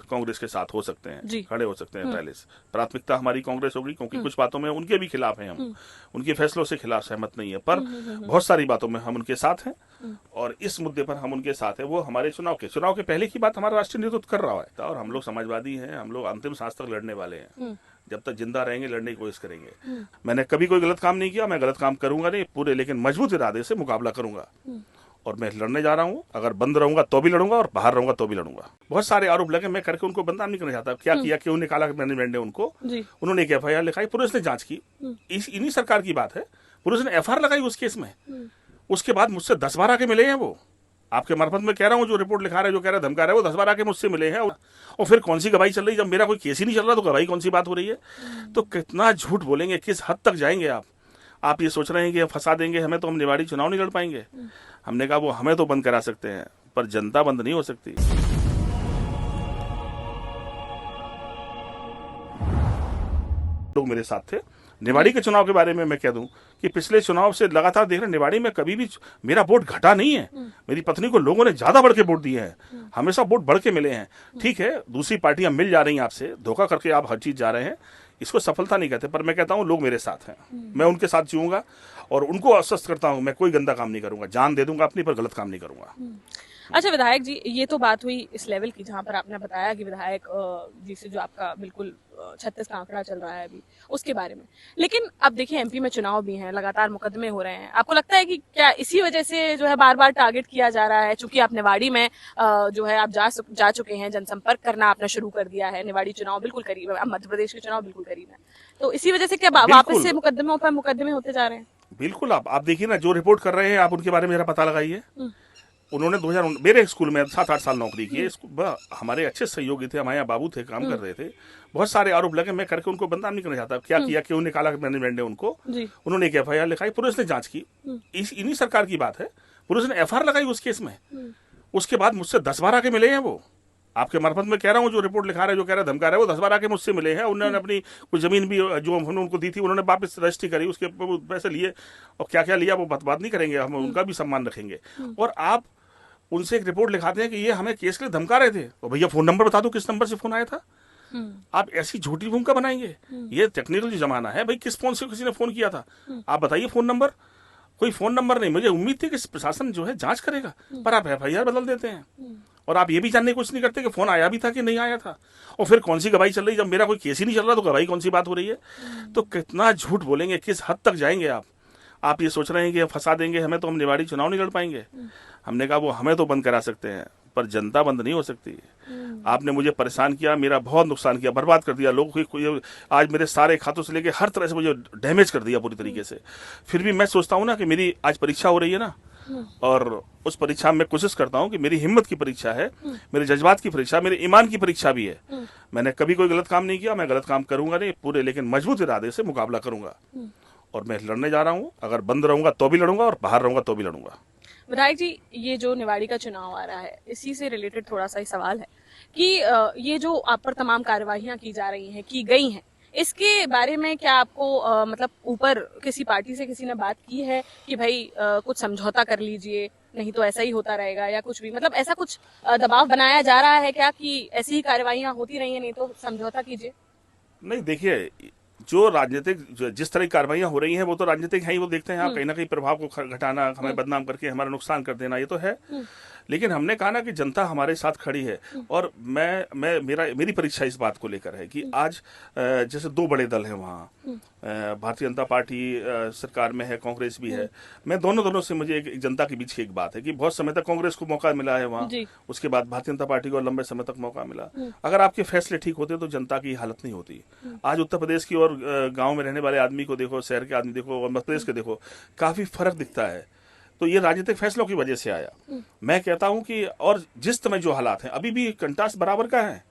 कांग्रेस के साथ हो सकते हैं, खड़े हो सकते हैं। पहले से प्राथमिकता हमारी कांग्रेस होगी, क्योंकि कुछ बातों में उनके भी खिलाफ हैं हम, उनके फैसलों से खिलाफ सहमत नहीं है, पर बहुत सारी बातों में हम उनके साथ हैं और इस मुद्दे पर हम उनके साथ हैं। वो हमारे चुनाव के पहले की बात हमारा राष्ट्रीय नेतृत्व कर रहा है और हम लोग समाजवादी हैं, हम लोग अंतिम सांस तक लड़ने वाले हैं। जब तक जिंदा रहेंगे लड़ने की कोशिश करेंगे। मैंने कभी कोई गलत काम नहीं किया, मैं गलत काम करूंगा नहीं पूरे, लेकिन मजबूत इरादे से मुकाबला करूंगा और मैं लड़ने जा रहा हूँ। अगर बंद रहूंगा तो भी लड़ूंगा और बाहर रहूंगा तो भी लड़ूंगा। बहुत सारे आरोप लगे, मैं करके उनको बदनाम नहीं करना चाहता। क्या किया, क्यों निकाला मैनेजमेंट ने उनको? उन्होंने एक एफआईआर लिखाई, पुलिस ने जांच की, इन्हीं सरकार की बात है। पुलिस ने एफआईआर लगाई उस केस में। उसके बाद मुझसे 10 बार आके मिले हैं वो। आपके मार्फत में कह रहा हूँ, जो रिपोर्ट लिखा रहे, जो कह रहे धमका रहे, वो 10 बार आके मुझसे मिले हैं। और फिर कौन सी गवाही चल रही? जब मेरा कोई केस ही नहीं चल रहा तो गवाही कौन सी बात हो रही है? तो कितना झूठ बोलेंगे, किस हद तक जाएंगे आप ये सोच रहे हैं कि फंसा देंगे हमें तो हम निवाड़ी चुनाव नहीं लड़ पाएंगे। हमने कहा वो हमें तो बंद करा सकते हैं, पर जनता बंद नहीं हो सकती। लोग मेरे साथ थे। निवाड़ी के चुनाव के बारे में मैं कह दूं कि पिछले चुनाव से लगातार देख रहे, निवाड़ी में कभी भी मेरा वोट घटा नहीं है। मेरी पत्नी को लोगों ने ज्यादा बढ़ के वोट दिए हैं, हमेशा वोट बढ़ के मिले हैं। ठीक है, दूसरी पार्टियां मिल जा रही हैं आपसे, धोखा करके आप हर चीज जा रहे हैं, इसको सफलता नहीं कहते, पर मैं कहता हूं लोग मेरे साथ हैं, मैं उनके साथ जीऊंगा और उनको आश्वस्त करता हूं मैं कोई गंदा काम नहीं करूंगा, जान दे दूंगा अपनी, पर गलत काम नहीं करूंगा। अच्छा विधायक जी, ये तो बात हुई इस लेवल की जहां पर आपने बताया कि विधायक जी से जो आपका बिल्कुल 36 का आंकड़ा चल रहा है अभी, उसके बारे में। लेकिन अब देखिए एमपी में चुनाव भी हैं, लगातार मुकदमे हो रहे हैं। आपको लगता है कि क्या इसी वजह से जो है बार बार टारगेट किया जा रहा है? चूंकि आप निवाड़ी में जो है आप जा चुके हैं, जनसंपर्क करना आपने शुरू कर दिया है, निवाड़ी चुनाव बिल्कुल करीब है, अब मध्य प्रदेश के चुनाव बिल्कुल करीब है, तो इसी वजह से क्या वापस से मुकदमों पर मुकदमे होते जा रहे हैं? बिल्कुल। आप देखिए ना, जो रिपोर्ट कर रहे हैं आप उनके बारे में जरा पता लगाइए। उन्होंने 2000 मेरे स्कूल में 7-8 साल नौकरी की, हमारे अच्छे सहयोगी थे, हमारे यहाँ बाबू थे, काम कर रहे थे। बहुत सारे आरोप लगे, मैं करके उनको बदनाम नहीं करना चाहता। क्या किया, क्यों निकाला मैनेजमेंट ने उनको? उन्होंने एक एफआईआर लिखाई, पुलिस ने जांच की, इन्हीं सरकार की बात है। पुलिस ने एफआईआर लगाई उस केस में। उसके बाद मुझसे 10 बार आके मिले हैं वो। आपके मार्फत में कह रहा हूँ, जो रिपोर्ट लिखा रहे, जो कह रहे धमका रहे, वो 10 बार आके मुझसे मिले हैं। उन्होंने अपनी कुछ जमीन भी जो हमने उनको दी थी, उन्होंने वापस रजिस्ट्री करी, उसके पैसे लिए और क्या क्या लिया वो बात नहीं करेंगे, हम उनका भी सम्मान रखेंगे। और आप उनसे एक रिपोर्ट लिखाते हैं कि ये हमें केस के लिए धमका रहे थे, तो भैया फोन नंबर बता दो, किस नंबर से फोन आया था। आप ऐसी झूठी भूमिका बनाएंगे? ये टेक्निकल जो जमाना है भाई, किस फोन से किसी ने फोन किया था, आप बताइए फोन नंबर। कोई फोन नंबर नहीं। मुझे उम्मीद थी कि प्रशासन जो है जांच करेगा, पर आप एफआईआर बदल देते हैं और आप ये भी जानने की कोशिश नहीं करते कि फोन आया भी था कि नहीं आया था। और फिर कौन सी गवाही चल रही? जब मेरा कोई केस ही नहीं चल रहा तो गवाही कौन सी बात हो रही है? तो कितना झूठ बोलेंगे, किस हद तक जाएंगे आप ये सोच रहे हैं कि फंसा देंगे हमें तो हम निवाड़ी चुनाव नहीं लड़ पाएंगे। हमने कहा वो हमें तो बंद करा सकते हैं, पर जनता बंद नहीं हो सकती। आपने मुझे परेशान किया, मेरा बहुत नुकसान किया, बर्बाद कर दिया। लोग आज मेरे सारे खातों से लेके हर तरह से मुझे डैमेज कर दिया पूरी तरीके से। फिर भी मैं सोचता हूँ ना कि मेरी आज परीक्षा हो रही है ना, और उस परीक्षा में कोशिश करता हूँ कि मेरी हिम्मत की परीक्षा है, मेरे जज्बात की परीक्षा, मेरे ईमान की परीक्षा भी है। मैंने कभी कोई गलत काम नहीं किया, मैं गलत काम करूंगा नहीं पूरे, लेकिन मजबूत इरादे से मुकाबला करूंगा और मैं लड़ने जा रहा हूँ। अगर बंद रहूंगा तो भी लड़ूंगा और बाहर रहूंगा तो भी लड़ूंगा। विधायक जी, ये जो निवाड़ी का चुनाव आ रहा है, इसी से रिलेटेड थोड़ा सा ही सवाल है कि ये जो आप पर तमाम कार्यवाहियां की जा रही हैं, की गई हैं, इसके बारे में क्या आपको मतलब ऊपर किसी पार्टी से किसी ने बात की है कि भाई कुछ समझौता कर लीजिए, नहीं तो ऐसा ही होता रहेगा, या कुछ भी मतलब ऐसा कुछ दबाव बनाया जा रहा है क्या कि ऐसी ही कार्यवाहियां होती रही हैं, नहीं तो समझौता कीजिए? नहीं, देखिए, जो राजनीतिक जिस तरह की कार्रवाइयां हो रही हैं वो तो राजनीतिक है ही, वो देखते हैं आप, कहीं ना कहीं प्रभाव को घटाना, हमें बदनाम करके हमारा नुकसान कर देना, ये तो है। लेकिन हमने कहा ना कि जनता हमारे साथ खड़ी है और मेरी परीक्षा इस बात को लेकर है कि आज जैसे 2 बड़े दल हैं वहाँ, भारतीय जनता पार्टी सरकार में है, कांग्रेस भी है। मैं दोनों से मुझे एक जनता के बीच की एक बात है कि बहुत समय तक कांग्रेस को मौका मिला है वहाँ, उसके बाद भारतीय जनता पार्टी को लंबे समय तक मौका मिला। अगर आपके फैसले ठीक होते तो जनता की हालत नहीं होती। आज उत्तर प्रदेश की और गाँव में रहने वाले आदमी को देखो, शहर के आदमी देखो और मध्य प्रदेश के देखो, काफी फर्क दिखता है। तो ये राजनीतिक फैसलों की वजह से आया। मैं कहता हूं कि और जिस समय जो हालात हैं अभी भी कंटास बराबर का है,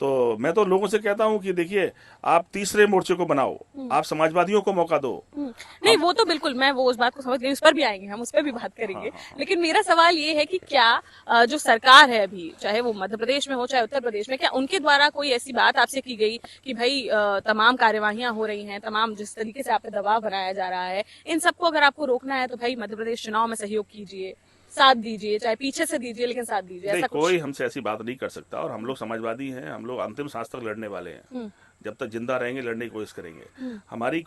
तो मैं तो लोगों से कहता हूं कि देखिए, आप तीसरे मोर्चे को बनाओ, आप समाजवादियों को मौका दो। नहीं, वो तो बिल्कुल, मैं वो उस बात को समझ गई, उस पर भी आएंगे, हम उस पर भी बात करेंगे। लेकिन मेरा सवाल ये है कि क्या जो सरकार है अभी, चाहे वो मध्य प्रदेश में हो चाहे उत्तर प्रदेश में, क्या उनके द्वारा कोई ऐसी बात आपसे की गई कि भाई तमाम कार्यवाहियां हो रही हैं, तमाम जिस तरीके से आप पे दबाव बनाया जा रहा है, इन सबको अगर आपको रोकना है तो भाई मध्य प्रदेश चुनाव में सहयोग कीजिए, साथ दीजिए, चाहे पीछे से दीजिए लेकिन साथ दीजिए, नहीं, ऐसा कुछ? कोई हमसे ऐसी बात नहीं कर सकता, और हम लोग समाजवादी हैं, हम लोग अंतिम सांस तक लड़ने वाले हैं। जब तक जिंदा रहेंगे लड़ने की कोशिश करेंगे। हमारी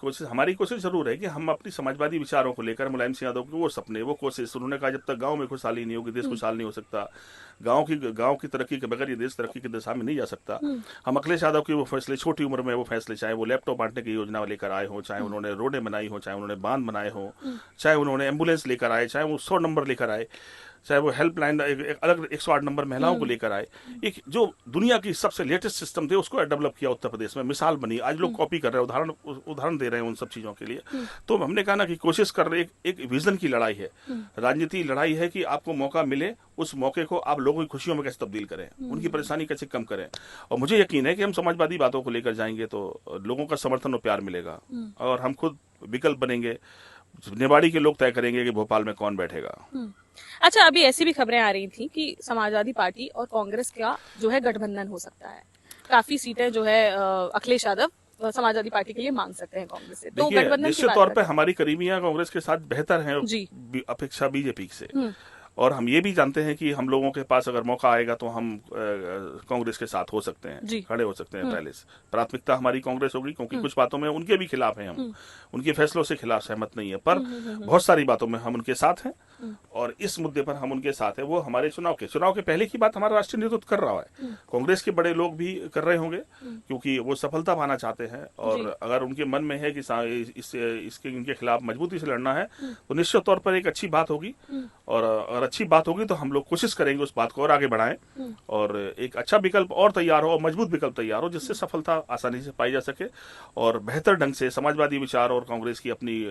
कोशिश जरूर है कि हम अपनी समाजवादी विचारों को लेकर मुलायम सिंह यादव के वो सपने, वो कोशिश, उन्होंने कहा जब तक गांव में खुशहाली नहीं होगी देश खुशहाल नहीं हो सकता, गांव की तरक्की के बगैर ये देश तरक्की की दिशा में नहीं जा सकता। हम अखिलेश यादव की वो फैसले, छोटी उम्र में वो फैसले, चाहे वो लैपटॉप बांटने की योजना लेकर आए हो, चाहे उन्होंने रोडें बनाई हो, चाहे उन्होंने बांध बनाए हो, चाहे उन्होंने एम्बुलेंस लेकर आए, चाहे वो 100 नंबर लेकर आए, चाहे वो हेल्पलाइन एक अलग 108 नंबर महिलाओं को लेकर आए, एक जो दुनिया की सबसे लेटेस्ट सिस्टम थे उसको डेवलप किया उत्तर प्रदेश में, मिसाल बनी। आज लोग कॉपी कर रहे हैं, उदाहरण दे रहे हैं उन सब चीजों के लिए। तो हमने कहा ना कि कोशिश कर रहे, एक विजन की लड़ाई है, राजनीति लड़ाई है कि आपको मौका मिले, उस मौके को आप लोगों की खुशियों में कैसे तब्दील करें, उनकी परेशानी कैसे कम करें। और मुझे यकीन है कि हम समाजवादी बातों को लेकर जाएंगे तो लोगों का समर्थन और प्यार मिलेगा, और हम खुद विकल्प बनेंगे। निवाड़ी के लोग तय करेंगे कि भोपाल में कौन बैठेगा। अच्छा, अभी ऐसी भी खबरें आ रही थी कि समाजवादी पार्टी और कांग्रेस का जो है गठबंधन हो सकता है, काफी सीटें जो है अखिलेश यादव समाजवादी पार्टी के लिए मांग सकते हैं कांग्रेस से। तो गठबंधन निश्चित तौर पे हमारी करीबियां कांग्रेस के साथ बेहतर हैं अपेक्षा बीजेपी से, और हम ये भी जानते हैं कि हम लोगों के पास अगर मौका आएगा तो हम कांग्रेस के साथ हो सकते हैं, खड़े हो सकते हैं। पहले से प्राथमिकता हमारी कांग्रेस होगी, क्योंकि कुछ बातों में उनके भी खिलाफ हैं हम, उनके फैसलों से खिलाफ सहमत नहीं है, पर बहुत सारी बातों में हम उनके साथ हैं, और इस मुद्दे पर हम उनके साथ हैं। वो हमारे चुनाव के पहले की बात हमारा राष्ट्रीय नेतृत्व कर रहा है, कांग्रेस के बड़े लोग भी कर रहे होंगे, क्योंकि वो सफलता पाना चाहते हैं, और अगर उनके मन में है कि इनके खिलाफ मजबूती से लड़ना है तो निश्चित तौर पर एक अच्छी बात होगी, और अगर अच्छी बात होगी तो हम लोग कोशिश करेंगे उस बात को और आगे बढ़ाएं, और एक अच्छा विकल्प और तैयार हो, और मजबूत विकल्प तैयार हो, जिससे सफलता आसानी से पाई जा सके, और बेहतर ढंग से समाजवादी विचार और कांग्रेस की अपनी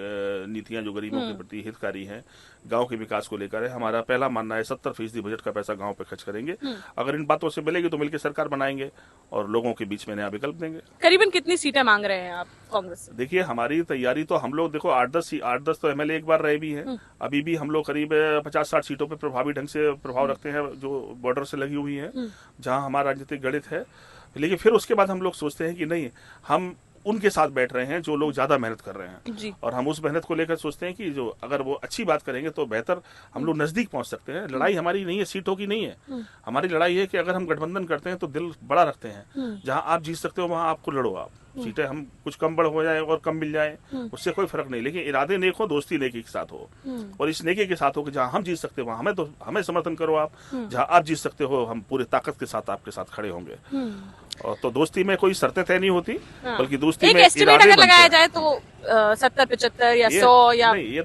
नीतियां जो गरीबों के प्रति हितकारी हैं, गांव के विकास को लेकर है। हमारा पहला मानना है 70% बजट का पैसा गांव पे खर्च करेंगे। अगर इन बातों से मिलेगी तो मिलकर सरकार बनाएंगे और लोगों के बीच में नया विकल्प देंगे। करीबन कितनी सीटें मांग रहे हैं आप कांग्रेस से? देखिए, हमारी तैयारी तो हम लोग देखो 8-10 तो एमएलए एक बार रहे भी हैं, अभी भी हम लोग करीब 50-60 सीटों पे प्रभावी ढंग से प्रभाव रखते हैं जो बॉर्डर से लगी हुई है, जहां हमारा राजनीतिक गणित है। लेकिन फिर उसके बाद हम लोग सोचते हैं कि नहीं, हम उनके साथ बैठ रहे हैं जो लोग ज्यादा मेहनत कर रहे हैं, और हम उस मेहनत को लेकर सोचते हैं कि जो अगर वो अच्छी बात करेंगे तो बेहतर हम लोग नजदीक पहुंच सकते हैं। लड़ाई हमारी नहीं है सीटों की, नहीं है, हमारी लड़ाई है कि अगर हम गठबंधन करते हैं तो दिल बड़ा रखते हैं, जहां आप जीत सकते हो वहां आपको लड़ो। आप सीटें हम कुछ कम बड़ हो जाए और कम मिल जाए उससे कोई फर्क नहीं, लेकिन इरादे नेक हो, दोस्ती नेकी के साथ हो, और इस नेकी के साथ हो कि जहां हम जीत सकते हो वहां हमें समर्थन करो आप, जहां आप जीत सकते हो हम पूरे ताकत के साथ आपके साथ खड़े होंगे। और तो दोस्ती में कोई शर्तें तय नहीं होती, बल्कि दोस्ती में एस्टिमेट अगर लगाया जाए तो 70-75 या 100 या ये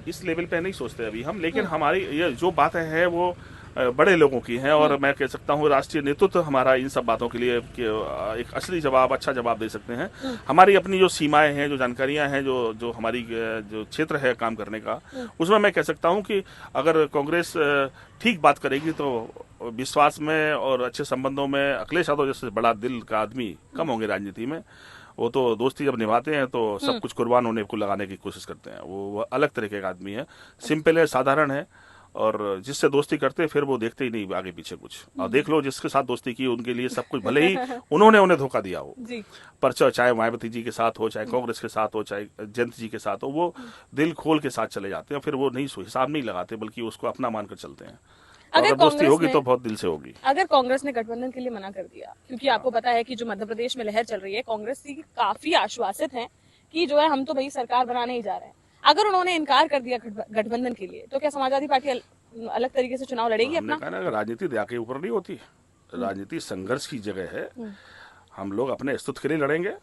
इस लेवल पे नहीं सोचते अभी हम, लेकिन हमारी ये जो बातें हैं वो बड़े लोगों की हैं, और मैं कह सकता हूँ राष्ट्रीय नेतृत्व हमारा इन सब बातों के लिए एक असली जवाब, अच्छा जवाब दे सकते हैं। हमारी अपनी जो सीमाएं हैं, जो जानकारियां हैं, जो हमारी जो क्षेत्र है काम करने का, उसमें मैं कह सकता हूँ कि अगर कांग्रेस ठीक बात करेगी तो विश्वास में और अच्छे संबंधों में अखिलेश यादव जैसे बड़ा दिल का आदमी कम होंगे राजनीति में। वो तो दोस्ती जब निभाते हैं तो सब कुछ कुर्बान होने को लगाने की कोशिश करते हैं। वो अलग तरीके का आदमी है, सिंपल है, साधारण है, और जिससे दोस्ती करते हैं फिर वो देखते ही नहीं आगे पीछे कुछ। और देख लो जिसके साथ दोस्ती की उनके लिए सब कुछ, भले ही उन्हें धोखा दिया हो, पर चाहे मायावती जी के साथ हो, चाहे कांग्रेस के साथ हो, चाहे जयंत जी के साथ हो, वो दिल खोल के साथ चले जाते हैं, फिर वो नहीं हिसाब नहीं लगाते बल्कि उसको अपना मानकर चलते हैं। अगर दोस्ती होगी तो बहुत दिल से होगी। अगर कांग्रेस ने गठबंधन के लिए मना कर दिया, क्योंकि आपको पता है कि जो मध्य प्रदेश में लहर चल रही है, कांग्रेस की काफी आश्वासित है कि जो है हम तो भाई सरकार बनाने ही जा रहे हैं, अगर उन्होंने इनकार कर दिया गठबंधन के लिए, तो क्या समाजवादी पार्टी अलग तरीके से चुनाव लड़ेगी अपना? राजनीति दया के ऊपर नहीं होती, राजनीति संघर्ष की जगह है। हम लोग अपने अस्तित्व के लिए लड़ेंगे।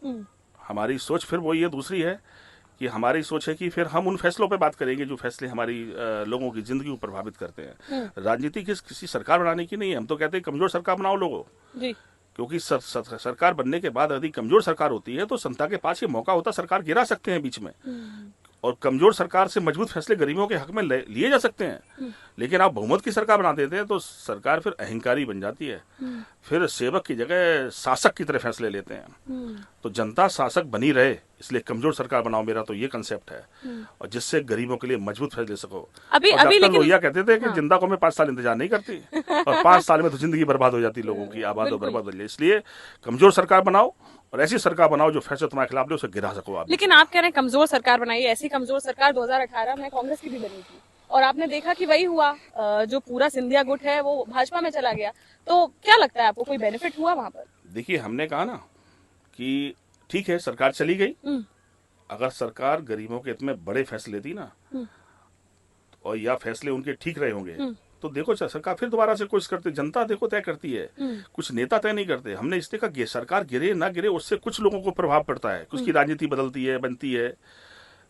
हमारी सोच फिर वो ये दूसरी है कि हमारी सोच है कि फिर हम उन फैसलों पे बात करेंगे जो फैसले हमारी लोगों की जिंदगी को प्रभावित करते हैं। राजनीति किसी सरकार बनाने की नहीं है। हम तो कहते हैं कमजोर सरकार बनाओ लोगों, क्योंकि सरकार बनने के बाद यदि कमजोर सरकार होती है तो जनता के पास ये मौका होता, सरकार गिरा सकते हैं बीच में, और कमजोर सरकार से मजबूत फैसले गरीबों के हक में लिए जा सकते हैं। लेकिन आप बहुमत की सरकार बना देते हैं तो सरकार फिर अहंकारी बन जाती है, फिर सेवक की जगह शासक की तरह फैसले लेते हैं। तो जनता शासक बनी रहे, इसलिए कमजोर सरकार बनाओ, मेरा तो ये कंसेप्ट है, और जिससे गरीबों के लिए मजबूत फैसले सको। अभी लोहिया कहते थे कि जिंदा को मैं 5 साल इंतजार नहीं करती, और 5 साल में तो जिंदगी बर्बाद हो जाती लोगों की, आबाद और बर्बाद हो जाती। इसलिए कमजोर सरकार बनाओ, और ऐसी सरकार बनाओ जो फैसले तुम्हारे खिलाफ ले उसे गिरा सको आप। लेकिन आप कह रहे हैं कमजोर सरकार बनाइए, ऐसी कमजोर सरकार 2018 में कांग्रेस की भी बनी थी, और आपने देखा कि वही हुआ, जो पूरा सिंधिया गुट है वो भाजपा में चला गया। तो क्या लगता है आपको, कोई बेनिफिट हुआ वहां पर? देखिए, हमने कहा ना कि ठीक है, सरकार चली गई, अगर सरकार गरीबों के हित में बड़े फैसले लेती ना, और या फैसले उनके ठीक रहे होंगे, तो देखो सरकार फिर दोबारा से कोशिश करती, जनता देखो तय करती है, कुछ नेता तय नहीं करते। हमने इसलिए कहा सरकार गिरे ना गिरे, उससे कुछ लोगों को प्रभाव पड़ता है, उसकी राजनीति बदलती है, बनती है,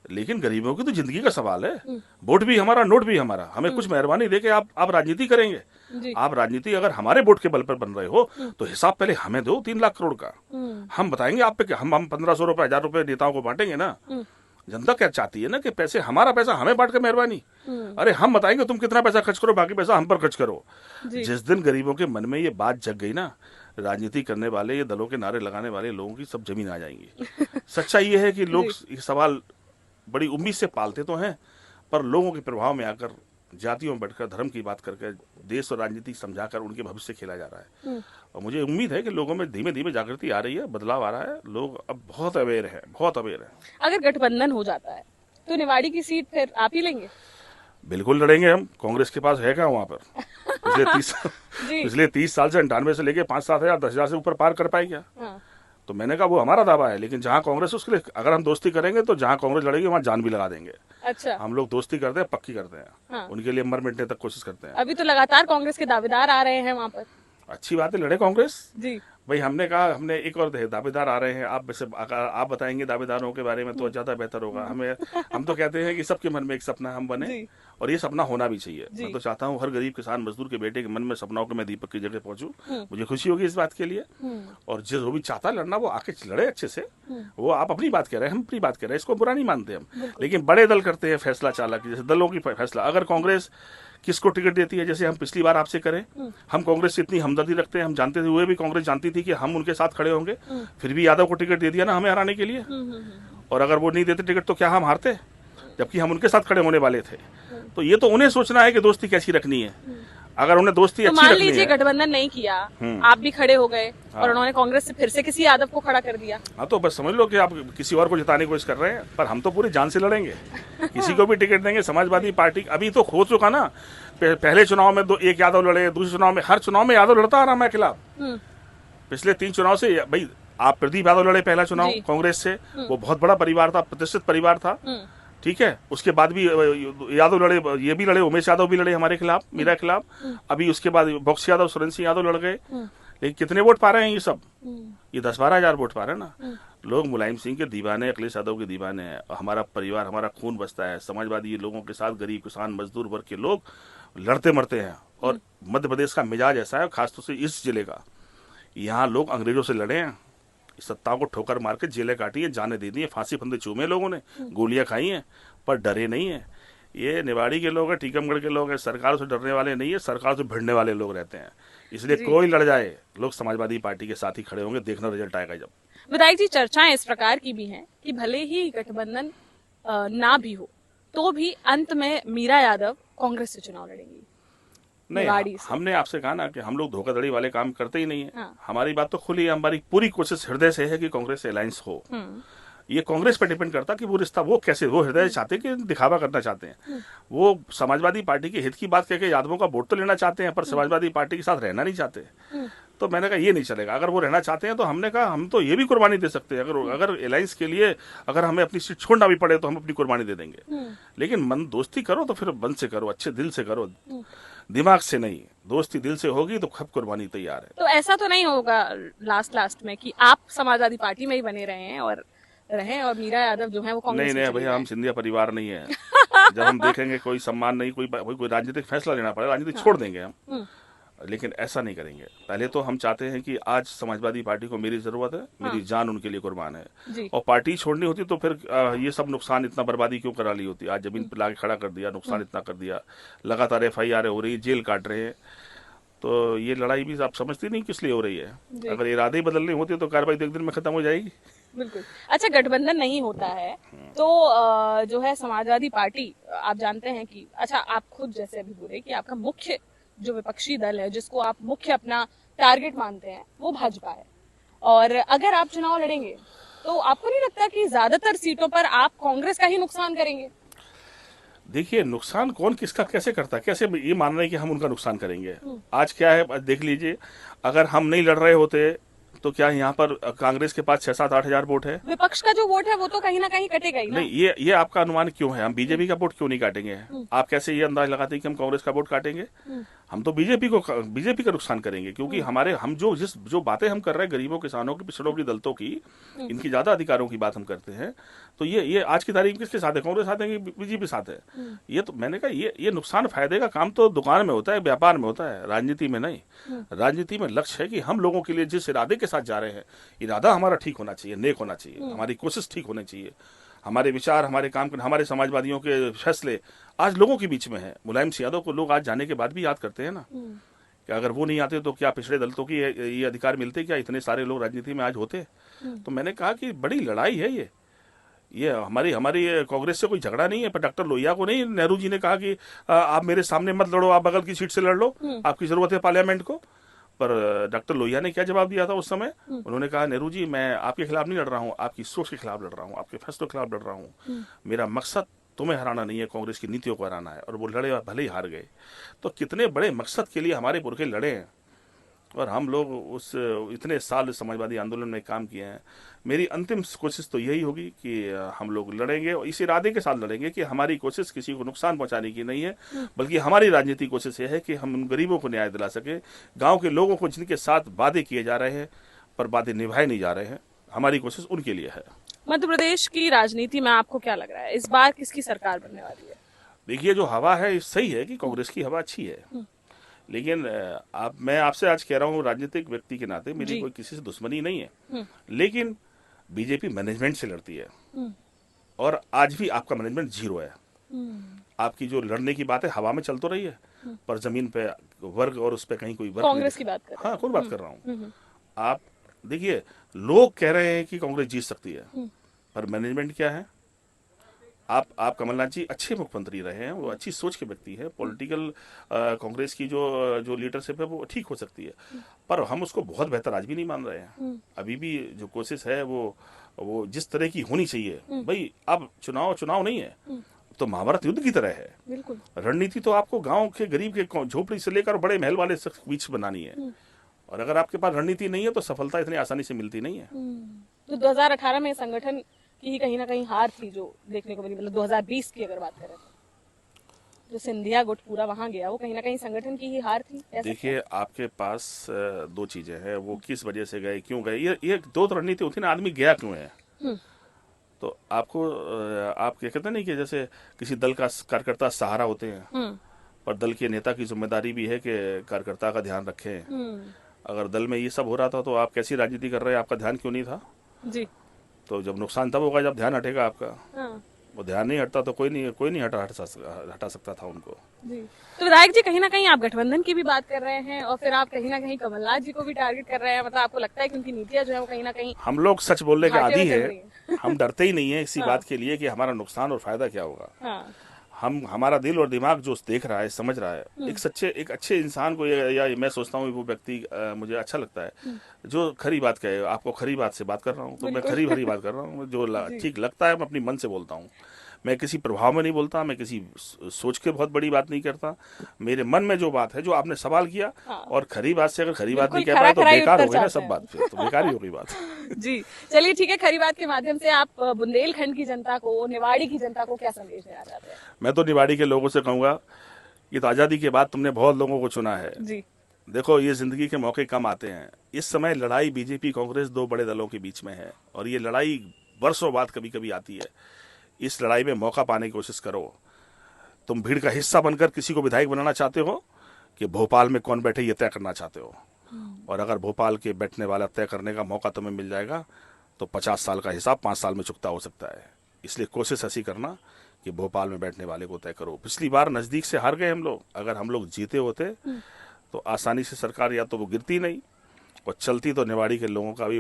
लेकिन गरीबों की तो जिंदगी का सवाल है। वोट भी हमारा, नोट भी हमारा, हमें कुछ मेहरबानी देके आप राजनीति करेंगे। आप राजनीति अगर हमारे वोट के बल पर बन रहे हो तो हिसाब पहले हमें दो 3 लाख करोड़ का, हम बताएंगे आप पे, हम 1500 रुपए 1000 रुपए नेताओं को बांटेंगे ना। जनता क्या चाहती है ना कि पैसे, हमारा पैसा हमें बांट के मेहरबानी, अरे हम बताएंगे तुम कितना पैसा खर्च करो, बाकी पैसा हम पर खर्च करो। जिस दिन गरीबों के मन में ये बात जग गई ना, राजनीति करने वाले, ये दलों के नारे लगाने वाले लोगों की सब जमीन आ जाएंगी। सच्चाई ये है कि लोग ये सवाल बड़ी उम्मीद से पालते तो हैं, पर लोगों के प्रभाव में आकर जातियों में बैठकर धर्म की बात करके देश और राजनीति समझाकर उनके भविष्य खेला जा रहा है। और मुझे उम्मीद है कि लोगों में धीमे धीमे जागृति आ रही है, बदलाव आ रहा है, लोग अब बहुत अवेयर है, बहुत अवेयर है। अगर गठबंधन हो जाता है तो निवाड़ी की सीट फिर आप ही लेंगे? बिल्कुल लड़ेंगे हम, कांग्रेस के पास है क्या वहाँ पर? पिछले 30 साल से 98 से लेके 5-7 हजार 10 हजार से ऊपर पार कर पाए क्या? तो मैंने कहा वो हमारा दावा है, लेकिन जहाँ कांग्रेस, उसके लिए अगर हम दोस्ती करेंगे तो जहाँ कांग्रेस लड़ेगी वहाँ जान भी लगा देंगे। अच्छा, हम लोग दोस्ती करते हैं, पक्की करते हैं, उनके लिए मर मिटने तक कोशिश करते हैं। अभी तो लगातार कांग्रेस के दावेदार आ रहे हैं वहाँ पर। अच्छी बात है, लड़े कांग्रेस जी। भाई। हमने कहा, हमने एक और दावेदार आ रहे हैं, आप वैसे आप बताएंगे दावेदारों के बारे में तो ज्यादा बेहतर होगा। हम तो कहते हैं कि सबके मन में एक सपना हम बने, और ये सपना होना भी चाहिए। मैं तो चाहता हूँ हर गरीब किसान मजदूर के बेटे के मन में सपनाओं के मैं दीपक की जगह पहुंचूं, मुझे खुशी होगी इस बात के लिए। और जो भी चाहता लड़ना वो आके लड़े अच्छे से। वो आप अपनी बात कह रहे हैं, हम अपनी बात कह रहे हैं, इसको बुरा नहीं मानते हम, लेकिन बड़े दल करते हैं फैसला चालक, जैसे दलों की फैसला। अगर कांग्रेस किसको टिकट देती है, जैसे हम पिछली बार आपसे करें, हम कांग्रेस से इतनी हमदर्दी रखते हैं, हम जानते थे, हुए भी कांग्रेस जानती थी कि हम उनके साथ खड़े होंगे, फिर भी यादव को टिकट दे दिया ना हमें हराने के लिए। और अगर वो नहीं देते टिकट तो क्या हम हारते, जबकि हम उनके साथ खड़े होने वाले थे। तो ये तो उन्हें सोचना है कि दोस्ती कैसी रखनी है। अगर उन्हें दोस्ती तो अच्छी मान रखनी लीजिए है, गठबंधन नहीं किया, आप भी खड़े हो गए और उन्होंने कांग्रेस से फिर से किसी यादव को खड़ा कर दिया, हाँ, तो बस समझ लो कि आप किसी और को जिताने की कोशिश कर रहे हैं, पर हम तो पूरी जान से लड़ेंगे। किसी को भी टिकट देंगे। समाजवादी पार्टी अभी तो हो चुका ना, पहले चुनाव में एक यादव लड़े, दूसरे चुनाव में, हर चुनाव में यादव लड़ता आ रहा मैं खिलाफ। पिछले 3 चुनाव से भाई, आप प्रदीप यादव लड़े पहला चुनाव कांग्रेस से, वो बहुत बड़ा परिवार था, प्रतिष्ठित परिवार था, ठीक है। उसके बाद भी यादव लड़े, ये भी लड़े, उमेश यादव भी लड़े हमारे खिलाफ, मेरा खिलाफ। अभी उसके बाद बॉक्स यादव, सुरेंद्र सिंह यादव लड़ गए, लेकिन कितने वोट पा रहे हैं ये सब? ये 10-12 हजार वोट पा रहे हैं ना। लोग मुलायम सिंह के दीवाने, अखिलेश यादव के दीवाने हैं। हमारा परिवार, हमारा खून बसता है समाजवादी लोगों के साथ, गरीब किसान मजदूर वर्ग के लोग लड़ते मरते हैं। और मध्य प्रदेश का मिजाज ऐसा है, खासतौर से इस जिले का, यहाँ लोग अंग्रेजों से लड़े हैं, सत्ताओं को ठोकर मार के जेलें काटी है, जाने दे दी है, फांसी फंदे चूमे लोगों ने, गोलियां खाई हैं, पर डरे नहीं है। ये निवाड़ी के लोग हैं, टीकमगढ़ के लोग हैं, सरकार से डरने वाले नहीं है, सरकार से भिड़ने वाले लोग रहते हैं। इसलिए कोई लड़ जाए, लोग समाजवादी पार्टी के साथ ही खड़े होंगे, देखना रिजल्ट आएगा जब। विधायक जी, चर्चाएं इस प्रकार की भी हैं कि भले ही गठबंधन ना भी हो तो भी अंत में मीरा यादव कांग्रेस से चुनाव लड़ेंगी। नहीं, हमने आपसे कहा ना कि हम लोग धोखाधड़ी वाले काम करते ही नहीं है। हमारी बात तो खुली है, हमारी पूरी कोशिश हृदय से है कि कांग्रेस से अलायंस हो। ये कांग्रेस पर डिपेंड करता कि वो रिश्ता वो कैसे, वो हृदय चाहते हैं कि दिखावा करना चाहते हैं, वो समाजवादी पार्टी के हित की बात कहकर यादवों का वोट तो लेना चाहते हैं, पर समाजवादी पार्टी के साथ रहना नहीं चाहते। तो मैंने कहा ये नहीं चलेगा। अगर वो रहना चाहते हैं तो हमने कहा हम तो ये भी कुर्बानी दे सकते हैं, अगर अलायंस के लिए अगर हमें अपनी सीट छोड़ना भी पड़े तो हम अपनी कुर्बानी दे देंगे। लेकिन मन दोस्ती करो तो फिर मन से करो, अच्छे दिल से करो, दिमाग से नहीं। दोस्ती दिल से होगी तो खब कुर्बानी तैयार है। तो ऐसा तो नहीं होगा लास्ट में कि आप समाजवादी पार्टी में ही बने रहे और मीरा यादव जो है वो कांग्रेस? नहीं भैया, हम सिंधिया परिवार नहीं है। जब हम देखेंगे कोई सम्मान नहीं, कोई राजनीतिक फैसला लेना पड़े, राजनीति छोड़ देंगे हम, लेकिन ऐसा नहीं करेंगे। पहले तो हम चाहते हैं कि आज समाजवादी पार्टी को मेरी जरूरत है, मेरी जान उनके लिए कुर्बान है, और पार्टी छोड़नी होती तो फिर ये सब नुकसान, इतना बर्बादी क्यों करा ली होती। आज जमीन पर लाके खड़ा कर दिया, नुकसान इतना कर दिया, लगातार FIR हो रही है, जेल काट रहे हैं। तो ये लड़ाई भी आप समझती नहीं किस लिए हो रही है। अगर इरादे ही बदलने होते तो कार्रवाई तो एक दिन में खत्म हो जाएगी। बिल्कुल। अच्छा, गठबंधन नहीं होता है तो जो है समाजवादी पार्टी, आप जानते हैं कि, अच्छा आप खुद जैसे अभी बोले कि आपका मुख्य जो विपक्षी दल है, जिसको आप मुख्य अपना टारगेट मानते हैं, वो भाजपा है, और अगर आप चुनाव लड़ेंगे तो आपको नहीं लगता कि ज्यादातर सीटों पर आप कांग्रेस का ही नुकसान करेंगे? देखिए, नुकसान कौन किसका कैसे करता है, कैसे ये मान रहे हैं कि हम उनका नुकसान करेंगे। आज क्या है, आज देख लीजिए, अगर हम नहीं लड़ रहे होते तो क्या यहाँ पर कांग्रेस के पास 6-7-8 हजार वोट है? विपक्ष का जो वोट है वो तो कहीं ना कहीं कटेगा ही ना। नहीं, ये आपका अनुमान क्यों है? हम बीजेपी का वोट क्यों नहीं काटेंगे? आप कैसे ये अंदाज लगाते हैं कि हम कांग्रेस का वोट काटेंगे? हम तो बीजेपी का नुकसान करेंगे, क्योंकि हम जो बातें हम कर रहे हैं गरीबों, किसानों की, पिछड़ों की, दलितों की, इनकी ज्यादा अधिकारों की बात हम करते हैं, तो ये आज की तारीख में किसके साथ है? कांग्रेस साथ है कि बीजेपी साथ है? ये तो मैंने कहा, ये नुकसान फायदे का काम तो दुकान में होता है, व्यापार में होता है, राजनीति में नहीं। राजनीति में लक्ष्य है कि हम लोगों के लिए जिस इरादे के साथ जा रहे हैं, इरादा हमारा ठीक होना चाहिए, नेक होना चाहिए, हमारी कोशिश ठीक होनी चाहिए, हमारे विचार, हमारे काम, हमारे समाजवादियों के फैसले आज लोगों के बीच में है। मुलायम सिंह यादव को लोग आज जाने के बाद भी याद करते हैं ना, कि अगर वो नहीं आते तो क्या पिछड़े दलितों की ये अधिकार मिलते, क्या इतने सारे लोग राजनीति में आज होते? तो मैंने कहा कि बड़ी लड़ाई है ये हमारी हमारी कांग्रेस से कोई झगड़ा नहीं है। पर डॉक्टर लोहिया को नहीं, नेहरू जी ने कहा कि आप मेरे सामने मत लड़ो, आप बगल की सीट से लड़ लो, आपकी जरूरत है पार्लियामेंट को। पर डॉक्टर लोहिया ने क्या जवाब दिया था उस समय? उन्होंने कहा, नेहरू जी, मैं आपके खिलाफ नहीं लड़ रहा हूँ, आपकी सोच के खिलाफ लड़ रहा हूँ, आपके फैसलों के खिलाफ लड़ रहा हूँ। मेरा मकसद तुम्हें हराना नहीं है, कांग्रेस की नीतियों को हराना है। और वो लड़े और भले ही हार गए। तो कितने बड़े मकसद के लिए हमारे पुरखे लड़े हैं, और हम लोग उस इतने साल समाजवादी आंदोलन में काम किए हैं। मेरी अंतिम कोशिश तो यही होगी कि हम लोग लड़ेंगे, और इस इरादे के साथ लड़ेंगे कि हमारी कोशिश किसी को नुकसान पहुंचाने की नहीं है, बल्कि हमारी राजनीतिक कोशिश यह है कि हम उन गरीबों को न्याय दिला सके, गांव के लोगों को जिनके साथ वादे किए जा रहे हैं पर वादे निभाए नहीं जा रहे हैं, हमारी कोशिश उनके लिए है। मध्य प्रदेश की राजनीति में आपको क्या लग रहा है, इस बार किसकी सरकार बनने वाली है? देखिए, जो हवा है सही है कि कांग्रेस की हवा अच्छी है, लेकिन मैं आपसे आज कह रहा हूँ, राजनीतिक व्यक्ति के नाते मेरी कोई किसी से दुश्मनी नहीं है, लेकिन बीजेपी मैनेजमेंट से लड़ती है, और आज भी आपका मैनेजमेंट जीरो है। आपकी जो लड़ने की बात है हवा में चल तो रही है, पर जमीन पे वर्ग और उस पे कहीं कोई वर्ग कांग्रेस की बात कर रहे हैं। हाँ, कौन बात कर रहा हूँ? आप देखिए, लोग कह रहे हैं कि कांग्रेस जीत सकती है, पर मैनेजमेंट क्या है? आप कमलनाथ जी अच्छे मुख्यमंत्री रहे हैं, वो अच्छी सोच के व्यक्ति है, पॉलिटिकल कांग्रेस की जो लीडरशिप है वो ठीक हो सकती है, पर हम उसको बहुत बेहतर आज भी नहीं मान रहे हैं। अभी भी जो कोशिश है वो जिस तरह की होनी चाहिए, भाई अब चुनाव नहीं है, तो महाभारत युद्ध की तरह है। बिल्कुल। रणनीति तो आपको गांव के गरीब के झोपड़ी से लेकर बड़े महल वाले से बीच बनानी है, और अगर आपके पास रणनीति नहीं है तो सफलता इतनी आसानी से मिलती नहीं है। तो 2018 में संगठन की कहीं ना कहीं हार थी जो देखने को मिली, मतलब 2020 की अगर बात करें तो जो सिंधिया गुट पूरा वहां गया, वो कहीं ना कहीं संगठन की ही हार थी। देखिए, आपके पास दो चीजें हैं, वो किस वजह से गए, क्यों गए, ये दो रणनीति होती है ना, आदमी गया क्यों है। तो आपको आप क्या कहते हैं नहीं कि जैसे किसी दल का कार्यकर्ता सहारा होते हैं, पर दल के नेता की जिम्मेदारी भी है कि कार्यकर्ता का ध्यान रखें। अगर दल में ये सब हो रहा था तो आप कैसी राजनीति कर रहे हैं, आपका ध्यान क्यों नहीं था? जी। तो जब नुकसान तब होगा जब ध्यान हटेगा आपका। वो ध्यान नहीं हटता तो कोई नहीं हटा सकता था उनको। जी। तो विधायक जी, कहीं ना कहीं आप गठबंधन की भी बात कर रहे हैं, और फिर आप कहीं ना कहीं कमलनाथ जी को भी टारगेट कर रहे हैं, मतलब आपको लगता है कि उनकी नीतियां जो है वो कहीं ना कहीं, हम लोग सच बोलने के आदी घाटे में चल है, रही हम डरते ही नहीं है इसी बात के लिए कि हमारा नुकसान और फायदा क्या होगा। हमारा दिल और दिमाग जो देख रहा है, समझ रहा है, एक अच्छे इंसान को, या मैं सोचता हूँ वो व्यक्ति मुझे अच्छा लगता है जो खरी बात कहे। आपको खरी बात से बात कर रहा हूँ, तो मैं खरी भरी बात कर रहा हूँ, जो ठीक लगता है मैं अपनी मन से बोलता हूँ। मैं किसी प्रभाव में नहीं बोलता, मैं किसी सोच के बहुत बड़ी बात नहीं करता। मेरे मन में जो बात है, जो आपने सवाल किया, और खरी बात से अगर खरी बात नहीं कह पाए तो बेकार हो गई ना सब बात, फिर तो बेकार ही हो गई बात। जी, चलिए ठीक है, खरी बात के माध्यम से आप बुंदेलखंड की जनता को, निवाड़ी की जनता को क्या संदेश देना चाहते हैं? मैं तो निवाड़ी के लोगों से कहूंगा कि तो आजादी के बाद तुमने बहुत लोगों को चुना है। जी। देखो, ये जिंदगी के मौके कम आते हैं। इस समय लड़ाई बीजेपी कांग्रेस दो बड़े दलों के बीच में है, और ये लड़ाई वर्षों बाद कभी कभी आती है। इस लड़ाई में मौका पाने की कोशिश करो। तुम भीड़ का हिस्सा बनकर किसी को विधायक बनाना चाहते हो कि भोपाल में कौन बैठे ये तय करना चाहते हो, और अगर भोपाल के बैठने वाला तय करने का मौका तुम्हें मिल जाएगा तो 50 साल का हिसाब 5 साल में चुकता हो सकता है। इसलिए कोशिश ऐसी करना कि भोपाल में बैठने वाले को तय करो। पिछली बार नजदीक से हार गए हम लोग, अगर हम लोग जीते होते तो आसानी से सरकार या तो वो गिरती नहीं, और चलती तो निवाड़ी के लोगों का भी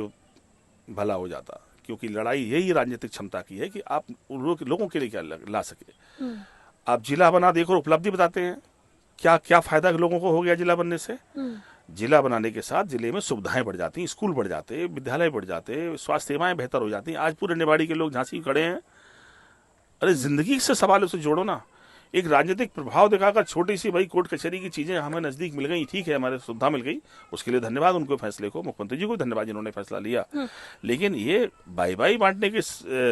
भला हो जाता। क्योंकि लड़ाई यही राजनीतिक क्षमता की है कि आप लोगों के लिए क्या ला सके। आप जिला बना देखो, उपलब्धि बताते हैं, क्या क्या फायदा लोगों को हो गया जिला बनने से। जिला बनाने के साथ जिले में सुविधाएं बढ़ जाती, स्कूल बढ़ जाते, विद्यालय बढ़ जाते, स्वास्थ्य सेवाएं बेहतर हो जाती। आज पूरे निवाड़ी के लोग झांसी खड़े हैं। अरे जिंदगी से सवाल उसे जोड़ो ना, एक राजनीतिक प्रभाव दिखाकर छोटी सी भाई कोर्ट कचहरी की चीजें हमें नजदीक मिल गई, ठीक है, हमारे सुविधा मिल गई, उसके लिए धन्यवाद उनको, फैसले को, मुख्यमंत्री जी को धन्यवाद जिन्होंने फैसला लिया। लेकिन ये बाई बाई बांटने की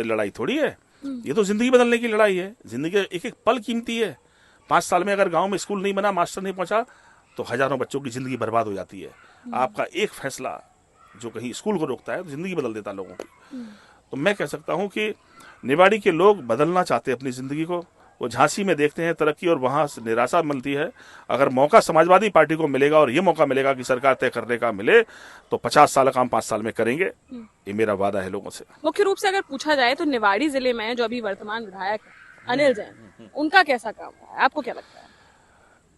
लड़ाई थोड़ी है, ये तो जिंदगी बदलने की लड़ाई है। जिंदगी एक एक पल कीमती है। 5 साल में अगर गांव में स्कूल नहीं बना, मास्टर नहीं पहुंचा, तो हजारों बच्चों की जिंदगी बर्बाद हो जाती है। आपका एक फैसला जो कहीं स्कूल को रोकता है तो जिंदगी बदल देता है लोगों की। तो मैं कह सकता हूं कि निवाड़ी के लोग बदलना चाहते हैं अपनी जिंदगी को। वो झांसी में देखते हैं तरक्की और वहां से निराशा मिलती है। अगर मौका समाजवादी पार्टी को मिलेगा और ये मौका मिलेगा कि सरकार तय करने का मिले, तो 50 साल का काम 5 साल में करेंगे। ये मेरा वादा है लोगों से। मुख्य रूप से अगर पूछा जाए तो निवाड़ी जिले में जो अभी वर्तमान विधायक अनिल जैन, उनका कैसा काम है, आपको क्या लगता है?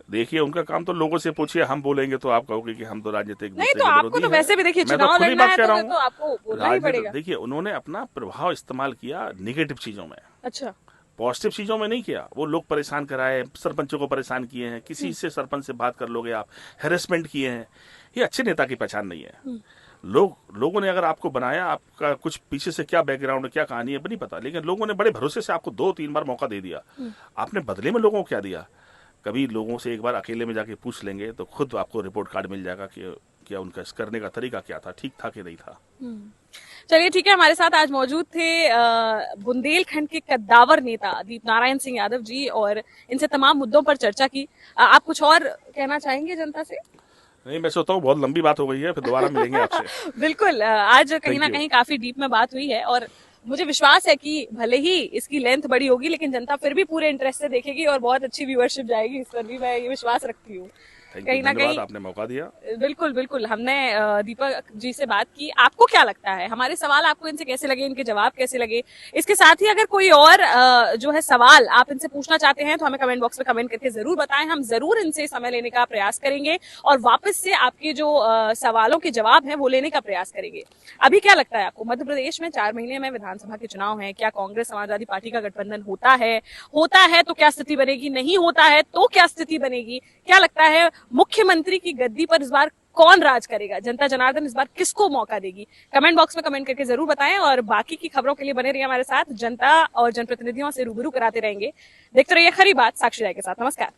देखिए, उनका काम तो लोगों से पूछिए, हम बोलेंगे तो आप कहोगे कि हम तो राजनीतिक नहीं, तो आपको तो वैसे भी देखिए चुनाव लड़ना है तो आपको बोलना ही पड़ेगा। देखिए, उन्होंने अपना प्रभाव इस्तेमाल किया निगेटिव चीजों में, अच्छा, पॉजिटिव चीजों में नहीं किया। वो लोग परेशान कराए, सरपंचों को परेशान किए हैं, किसी से सरपंच से बात कर लोगे आप, हेरेसमेंट किए हैं। ये अच्छे नेता की पहचान नहीं है। लोगों ने अगर आपको बनाया, आपका कुछ पीछे से क्या बैकग्राउंड है, क्या कहानी है, नहीं पता, लेकिन लोगों ने बड़े भरोसे से आपको 2-3 बार मौका दे दिया। आपने बदले में लोगों को क्या दिया? कभी लोगों से एक बार अकेले में जाके पूछ लेंगे तो खुद आपको रिपोर्ट कार्ड मिल जाएगा कि क्या उनका करने का तरीका क्या था, ठीक था कि नहीं था। चलिए ठीक है, हमारे साथ आज मौजूद थे बुंदेलखंड के कद्दावर नेता दीप नारायण सिंह यादव जी, और इनसे तमाम मुद्दों पर चर्चा की। आप कुछ और कहना चाहेंगे जनता से? नहीं, मैं सोचता हूँ बहुत लंबी बात हो गई है, फिर दोबारा मिलेंगे आपसे। बिल्कुल, आज कहीं ना कहीं काफी डीप में बात हुई है, और मुझे विश्वास है कि भले ही इसकी लेंथ बड़ी होगी, लेकिन जनता फिर भी पूरे इंटरेस्ट से देखेगी और बहुत अच्छी व्यूअरशिप जाएगी। इस पर भी मैं ये विश्वास रखती हूँ। कहीं ना कहीं आपने मौका दिया। बिल्कुल बिल्कुल, हमने दीपक जी से बात की। आपको क्या लगता है, हमारे सवाल आपको इनसे कैसे लगे, इनके जवाब कैसे लगे? इसके साथ ही अगर कोई और जो है सवाल आप इनसे पूछना चाहते हैं तो हमें कमेंट बॉक्स में कमेंट करके जरूर बताएं। हम जरूर इनसे समय लेने का प्रयास करेंगे और वापस से आपके जो सवालों के जवाब हैं वो लेने का प्रयास करेंगे। अभी क्या लगता है आपको, मध्य प्रदेश में 4 महीने में विधानसभा के चुनाव है, क्या कांग्रेस समाजवादी पार्टी का गठबंधन होता है तो क्या स्थिति बनेगी, नहीं होता है तो क्या स्थिति बनेगी? क्या लगता है, मुख्यमंत्री की गद्दी पर इस बार कौन राज करेगा? जनता जनार्दन इस बार किसको मौका देगी? कमेंट बॉक्स में कमेंट करके जरूर बताएं, और बाकी की खबरों के लिए बने रहिए हमारे साथ। जनता और जनप्रतिनिधियों से रूबरू कराते रहेंगे। देखते रहिए खरी बात साक्षी राय के साथ। नमस्कार।